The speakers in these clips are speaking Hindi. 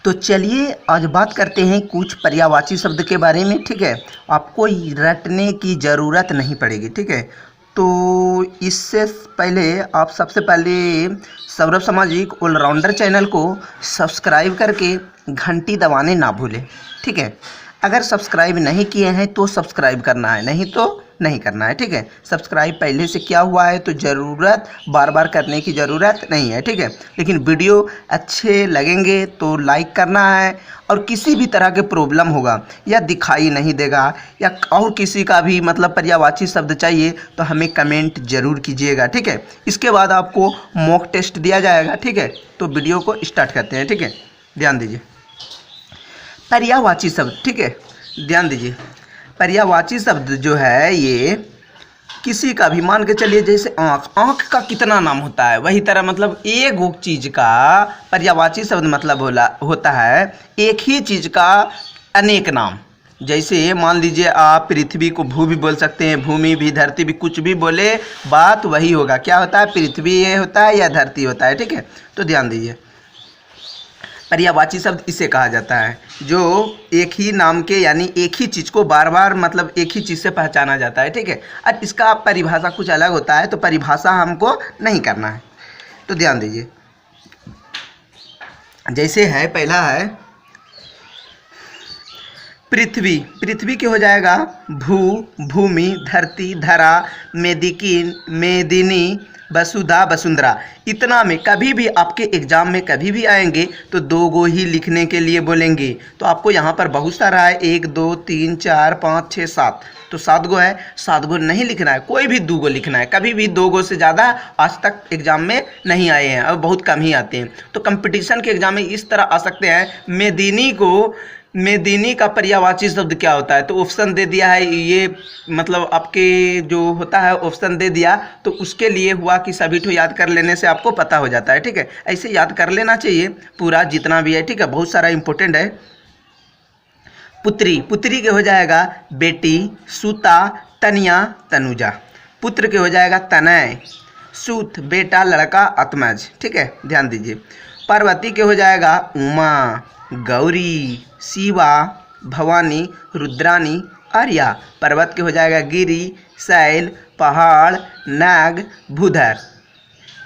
तो चलिए आज बात करते हैं कुछ पर्यायवाची शब्द के बारे में। ठीक है, आपको रटने की ज़रूरत नहीं पड़ेगी। ठीक है, तो इससे पहले आप सबसे पहले सौरभ सामाजिक ऑलराउंडर चैनल को सब्सक्राइब करके घंटी दबाने ना भूलें। ठीक है, अगर सब्सक्राइब नहीं किए हैं तो सब्सक्राइब करना है, नहीं तो नहीं करना है। ठीक है, सब्सक्राइब पहले से किया हुआ है तो ज़रूरत बार बार करने की ज़रूरत नहीं है। ठीक है, लेकिन वीडियो अच्छे लगेंगे तो लाइक करना है। और किसी भी तरह के प्रॉब्लम होगा या दिखाई नहीं देगा या और किसी का भी मतलब पर्यायवाची शब्द चाहिए तो हमें कमेंट ज़रूर कीजिएगा। ठीक है, इसके बाद आपको मॉक टेस्ट दिया जाएगा। ठीक है, तो वीडियो को स्टार्ट करते हैं। ठीक है, ध्यान दीजिए पर्यायवाची शब्द। ठीक है, ध्यान दीजिए पर्यायवाची शब्द जो है ये किसी का भी, मान के चलिए जैसे आँख, आँख का कितना नाम होता है, वही तरह मतलब एक चीज़ का पर्यायवाची शब्द मतलब होता है एक ही चीज़ का अनेक नाम। जैसे मान लीजिए आप पृथ्वी को भू भी बोल सकते हैं, भूमि भी, धरती भी, कुछ भी बोले बात वही होगा। क्या होता है, पृथ्वी ये होता है या धरती होता है। ठीक है, तो ध्यान दीजिए पर्यायवाची शब्द इसे कहा जाता है जो एक ही नाम के यानी एक ही चीज़ को बार बार मतलब एक ही चीज़ से पहचाना जाता है। ठीक है, और इसका परिभाषा कुछ अलग होता है तो परिभाषा हमको नहीं करना है। तो ध्यान दीजिए जैसे है, पहला है पृथ्वी। पृथ्वी के हो जाएगा भू, भूमि, धरती, धरा, मेदिकीन, मेदिनी, वसुधा, वसुंधरा। इतना में कभी भी आपके एग्जाम में कभी भी आएंगे तो दो गो ही लिखने के लिए बोलेंगे। तो आपको यहाँ पर बहुत सारा है, 1 2 3 4 5 6 7, तो 7 गो है। 7 गो नहीं लिखना है, कोई भी 2 गो लिखना है। कभी भी 2 गो से ज़्यादा आज तक एग्जाम में नहीं आए हैं और बहुत कम ही आते हैं। तो कंपटीशन के एग्जाम में इस तरह आ सकते हैं। मेदिनी का पर्यायवाची शब्द क्या होता है, तो ऑप्शन दे दिया है। ये मतलब आपके जो होता है ऑप्शन दे दिया तो उसके लिए हुआ कि सभी ठो याद कर लेने से आपको पता हो जाता है। ठीक है, ऐसे याद कर लेना चाहिए पूरा जितना भी है। ठीक है, बहुत सारा इंपॉर्टेंट है। पुत्री, पुत्री के हो जाएगा बेटी, सुता, तनिया, तनुजा। पुत्र के हो जाएगा तनय, सूत, बेटा, लड़का, आत्मज। ठीक है, ध्यान दीजिए पार्वती के हो जाएगा उमा, गौरी, शिवा, भवानी, रुद्रानी, आर्या। पर्वत के हो जाएगा गिरी, शैल, पहाड़, नाग, भूधर।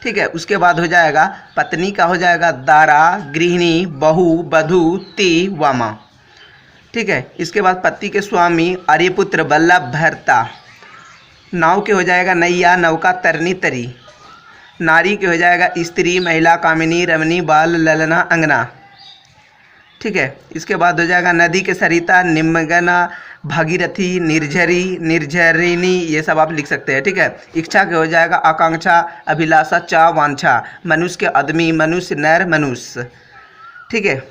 ठीक है, उसके बाद हो जाएगा पत्नी का हो जाएगा दारा, गृहिणी, बहू, बधू, ती, वामा। ठीक है, इसके बाद पति के स्वामी आर्यपुत्र, वल्लभ, भर्ता। नाव के हो जाएगा नैया, नौका, तरनी, तरी। नारी के हो जाएगा स्त्री, महिला, कामिनी, रमणी, बाल, ललना, अंगना। ठीक है, इसके बाद हो जाएगा नदी के सरिता, निमगना, भागीरथी, निर्झरी, निर्झरिणी, ये सब आप लिख सकते हैं। ठीक है, इच्छा के हो जाएगा आकांक्षा, अभिलाषा, चा, वांछा। मनुष्य के आदमी, मनुष्य, नर, मनुष्य। ठीक है,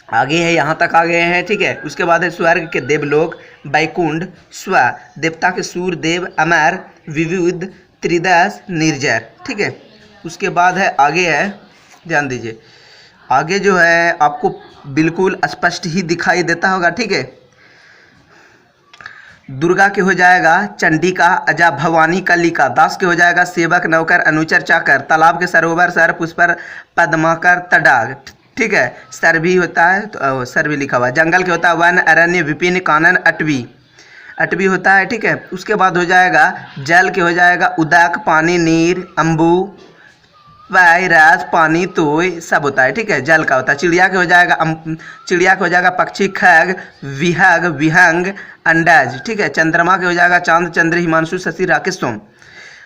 आगे है, यहाँ तक आ गए हैं। ठीक है, उसके बाद है स्वर्ग के देवलोक, बैकुंठ, स्व, देवता के सूर्य देव, अमर, विविध, त्रिदश, निर्जर। ठीक है, उसके बाद है आगे है, ध्यान दीजिए आगे जो है आपको बिल्कुल स्पष्ट ही दिखाई देता होगा। ठीक है, दुर्गा के हो जाएगा चंडिका, अजा, भवानी, कलिका। दास के हो जाएगा सेवक, नौकर, अनुचर, चाकर। तालाब के सरोवर, सर, पुष्पर, पद्माकर, तडाग। ठीक है, सर भी होता है तो सर भी लिखा हुआ है। जंगल के होता है वन, अरण्य, विपिन, कानन, अटवी। अटवी होता है। ठीक है, उसके बाद हो जाएगा जल के हो जाएगा उदक, पानी, नीर, अम्बू, वाय, राज, पानी, तोय, सब होता है। ठीक है, जल का होता है। चिड़िया के हो जाएगा पक्षी, खग, विहग, विहंग, अंडज। ठीक है, चंद्रमा के हो जाएगा चांद, चंद्र, हिमांशु, शशि, राकेश, सोम।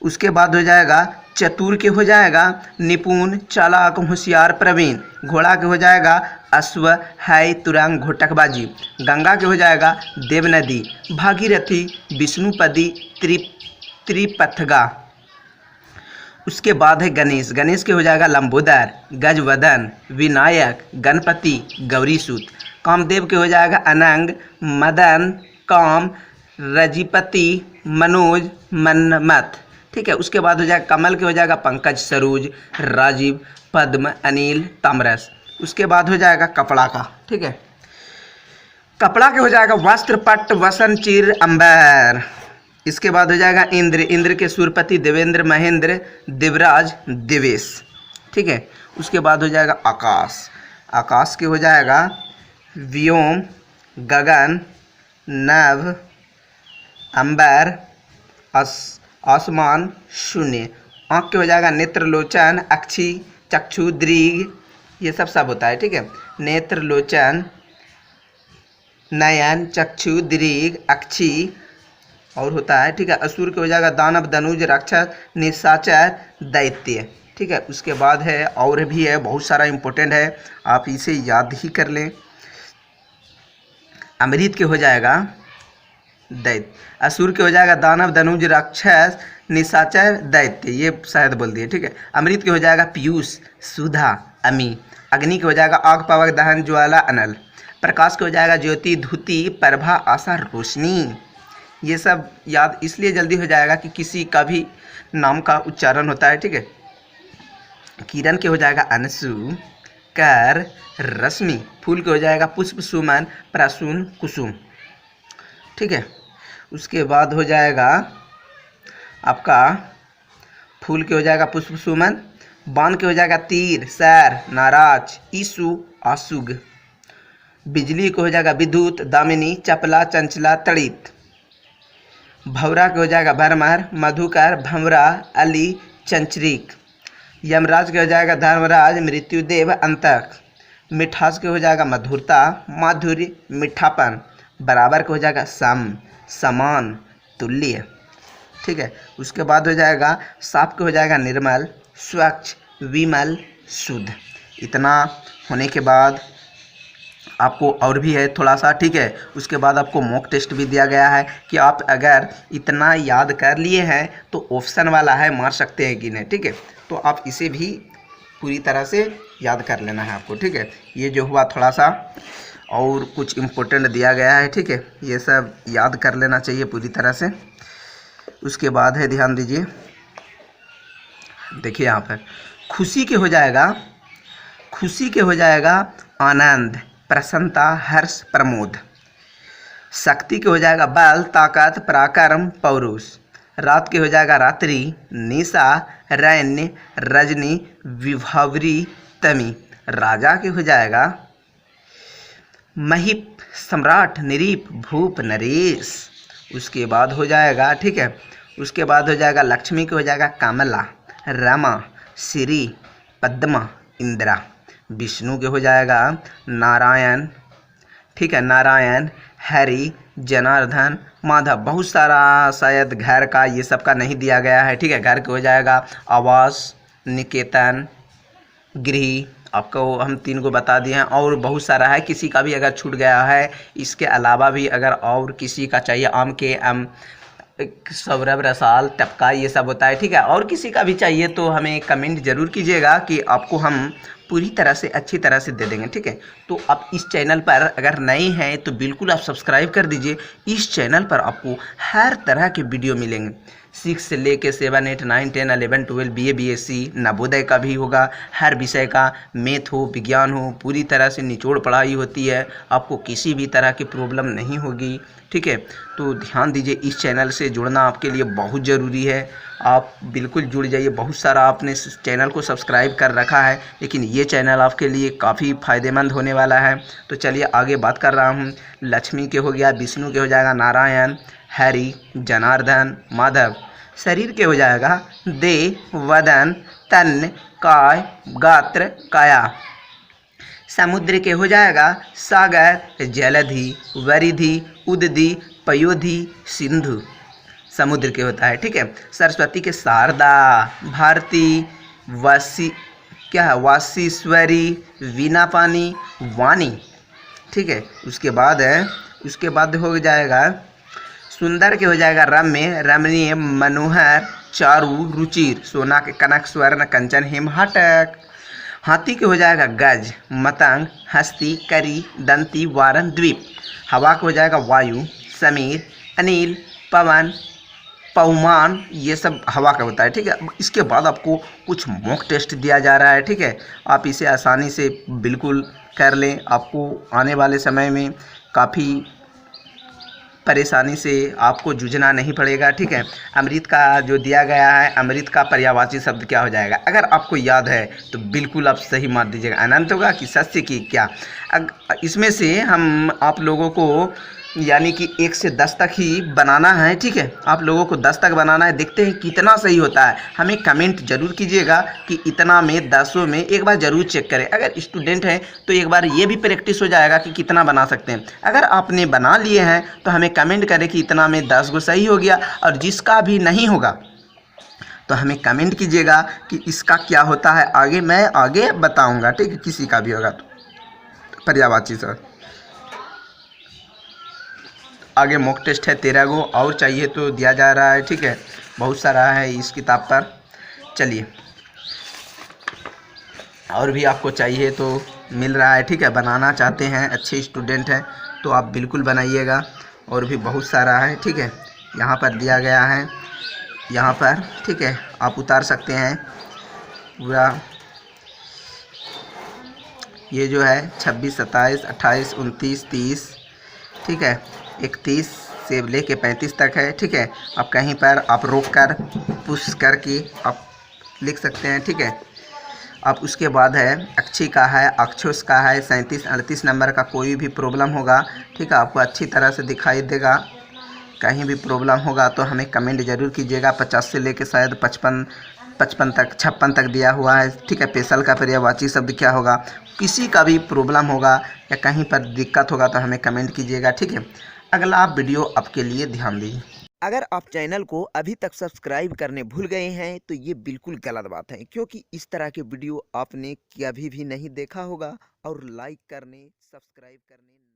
उसके बाद हो जाएगा चतुर के हो जाएगा निपुण, चालाक, होशियार, प्रवीण। घोड़ा के हो जाएगा अश्व, है, तुरंग, घोटकबाजी। गंगा के हो जाएगा देवनदी, भागीरथी, विष्णुपदी, त्रिपथगा। उसके बाद है गणेश। गणेश के हो जाएगा लंबोदर, गजवदन, विनायक, गणपति, गौरीसूत। कामदेव के हो जाएगा अनंग, मदन, काम, रजिपति, मनोज, मनमथ। ठीक है, उसके बाद हो जाएगा कमल के हो जाएगा पंकज, सरोज, राजीव, पद्म, अनिल, तामरस। उसके बाद हो जाएगा कपड़ा का। ठीक है, कपड़ा के हो जाएगा वस्त्र, पट्ट, वसन, चिर, अंबर। इसके बाद हो जाएगा इंद्र। इंद्र के सूरपति देवेंद्र, महेंद्र, देवराज, देवेश। ठीक है, उसके बाद हो जाएगा आकाश। आकाश के हो जाएगा व्योम, गगन, नभ, अंबर, आसमान, शून्य। आँख के हो जाएगा नेत्रलोचन, अक्षी, चक्षु, दृग, ये सब होता है, ठीक है। नेत्रलोचन, नयन, चक्षु, दृग, अक्षी और होता है, ठीक है। असुर के हो जाएगा दानव, धनुज, राक्षस, निशाचर, दैत्य, ठीक है। उसके बाद है और भी है, बहुत सारा इंपॉर्टेंट है, आप इसे याद ही कर लें। अमृत के हो जाएगा दैत्य, असुर के हो जाएगा दानव, धनुज, राक्षस, निशाचर, दैत्य, ये शायद बोल दिए, ठीक है। अमृत के हो जाएगा पीयूष, सुधा, अमी। अग्नि के हो जाएगा आग, पावक, दहन, ज्वाला, अनल। प्रकाश के हो जाएगा ज्योति, धुति, प्रभा, आशा, रोशनी। ये सब याद इसलिए जल्दी हो जाएगा कि किसी का भी नाम का उच्चारण होता है, ठीक है। किरण के हो जाएगा अंशु, कर, रश्मि। फूल के हो जाएगा पुष्प, सुमन, प्रसून, कुसुम, ठीक है। उसके बाद हो जाएगा आपका फूल के हो जाएगा पुष्प, सुमन। बाण के हो जाएगा तीर, सैर, नाराज, ईसु, आशुग। बिजली को हो जाएगा विद्युत, दामिनी, चपला, चंचला, तड़ित। भौरा के हो जाएगा भरमर, मधुकर, भंवरा, अली, चंचरिक। यमराज के हो जाएगा धर्मराज, मृत्युदेव, अंतक। मिठास के हो जाएगा मधुरता, माधुर्य, मीठापन। बराबर के हो जाएगा सम, समान, तुल्य, ठीक है। उसके बाद हो जाएगा साफ के हो जाएगा निर्मल, स्वच्छ, विमल, शुद्ध। इतना होने के बाद आपको और भी है थोड़ा सा, ठीक है। उसके बाद आपको मॉक टेस्ट भी दिया गया है कि आप अगर इतना याद कर लिए हैं तो ऑप्शन वाला है, मार सकते हैं कि नहीं, ठीक है। तो आप इसे भी पूरी तरह से याद कर लेना है आपको, ठीक है। ये जो हुआ थोड़ा सा और कुछ इम्पोर्टेंट दिया गया है, ठीक है। ये सब याद कर लेना चाहिए पूरी तरह से। उसके बाद है, ध्यान दीजिए, देखिए यहाँ पर खुशी के हो जाएगा, खुशी के हो जाएगा आनंद, प्रसन्नता, हर्ष, प्रमोद। शक्ति के हो जाएगा बल, ताकत, पराक्रम, पौरुष। रात के हो जाएगा रात्रि, निशा, रैन्य, रजनी, विभावरी, तमी। राजा के हो जाएगा महिप, सम्राट, निरीप, भूप, नरेश। उसके बाद हो जाएगा, ठीक है। उसके बाद हो जाएगा लक्ष्मी के हो जाएगा कमला, रमा, श्री, पद्मा, इंदिरा। विष्णु के हो जाएगा नारायण, ठीक है, नारायण, हरि, जनार्दन, माधव। बहुत सारा शायद घर का ये सब का नहीं दिया गया है, ठीक है। घर के हो जाएगा आवास, निकेतन, गृह। आपको हम 3 को बता दिए हैं, और बहुत सारा है, किसी का भी अगर छूट गया है इसके अलावा भी अगर और किसी का चाहिए, आम के सौरभ, रसाल, टपका, ये सब होता है, ठीक है। और किसी का भी चाहिए तो हमें कमेंट जरूर कीजिएगा कि आपको हम पूरी तरह से अच्छी तरह से दे देंगे, ठीक है। तो आप इस चैनल पर अगर नए हैं तो बिल्कुल आप सब्सक्राइब कर दीजिए। इस चैनल पर आपको हर तरह के वीडियो मिलेंगे, 6 से लेके 7, 8, 9, 10, 11, 12, BA, BSc, नवोदय का भी होगा, हर विषय का, मैथ हो, विज्ञान हो, पूरी तरह से निचोड़ पढ़ाई होती है। आपको किसी भी तरह की प्रॉब्लम नहीं होगी, ठीक है। तो ध्यान दीजिए, इस चैनल से जुड़ना आपके लिए बहुत ज़रूरी है। आप बिल्कुल जुड़ जाइए। बहुत सारा आपने इस चैनल को सब्सक्राइब कर रखा है, लेकिन ये चैनल आपके लिए काफ़ी फ़ायदेमंद होने वाला है। तो चलिए आगे बात कर रहा हूँ। लक्ष्मी के हो गया, विष्णु के हो जाएगा नारायण, हरि, जनार्दन, माधव। शरीर के हो जाएगा देह, वदन, तन, काय, गात्र, काया। समुद्र के हो जाएगा सागर, जलधि, वरिधि, उदधि, पयोधि, सिंधु। समुद्र के होता है, ठीक है। सरस्वती के शारदा, भारती, वासीश्वरी, वीणा पानी, वाणी, ठीक है। उसके बाद हो जाएगा सुंदर के हो जाएगा रम्य, रमणीय, मनोहर, चारु, रुचिर। सोना के कनक, स्वर्ण, कंचन, हिमहाटक। हाथी के हो जाएगा गज, मतंग, हस्ती, करी, दंती, वारन, द्वीप। हवा को हो जाएगा वायु, समीर, अनिल, पवन, पवमान। ये सब हवा का होता है, ठीक है। इसके बाद आपको कुछ मॉक टेस्ट दिया जा रहा है, ठीक है। आप इसे आसानी से बिल्कुल कर लें, आपको आने वाले समय में काफ़ी परेशानी से आपको जूझना नहीं पड़ेगा। ठीक है, अमृत का जो दिया गया है, अमृत का पर्यायवाची शब्द क्या हो जाएगा? अगर आपको याद है तो बिल्कुल आप सही मार दीजिएगा। अनंत होगा कि सस्य की क्या? इसमें से हम आप लोगों को यानी कि 1 से 10 तक ही बनाना है। ठीक है, आप लोगों को 10 तक बनाना है। देखते हैं कितना सही होता है। हमें कमेंट जरूर कीजिएगा कि इतना में 10 में एक बार ज़रूर चेक करें। अगर स्टूडेंट हैं तो एक बार ये भी प्रैक्टिस हो जाएगा कि कितना बना सकते हैं। अगर आपने बना लिए हैं तो हमें कमेंट करें कि इतना में 10 गो सही हो गया, और जिसका भी नहीं होगा तो हमें कमेंट कीजिएगा कि इसका क्या होता है। आगे मैं आगे बताऊँगा। ठीक है, किसी का भी होगा तो पर्यायवाची सर। आगे मॉक टेस्ट है 13 गो, और चाहिए तो दिया जा रहा है। ठीक है, बहुत सारा है इस किताब पर। चलिए, और भी आपको चाहिए तो मिल रहा है। ठीक है, बनाना चाहते हैं, अच्छे स्टूडेंट हैं तो आप बिल्कुल बनाइएगा। और भी बहुत सारा है। ठीक है, यहाँ पर दिया गया है, यहाँ पर। ठीक है, आप उतार सकते हैं पूरा। ये जो है 26, 27, 28, 29, 30, ठीक है, 31 से लेके 35 तक है। ठीक है, आप कहीं पर आप रोक कर पुश करके आप लिख सकते हैं। ठीक है, अब उसके बाद है अक्षी का है, अक्षोस का है। 37, 38 नंबर का कोई भी प्रॉब्लम होगा, ठीक है, आपको अच्छी तरह से दिखाई देगा। कहीं भी प्रॉब्लम होगा तो हमें कमेंट जरूर कीजिएगा। 50 से लेके शायद 55 तक, 56 तक दिया हुआ है। ठीक है, पेशल का पर्यायवाची शब्द क्या होगा? किसी का भी प्रॉब्लम होगा या कहीं पर दिक्कत होगा तो हमें कमेंट कीजिएगा। ठीक है, अगला वीडियो आपके लिए ध्यान दीजिए। अगर आप चैनल को अभी तक सब्सक्राइब करने भूल गए हैं तो ये बिल्कुल गलत बात है, क्योंकि इस तरह के वीडियो आपने कभी भी नहीं देखा होगा। और लाइक करने, सब्सक्राइब करने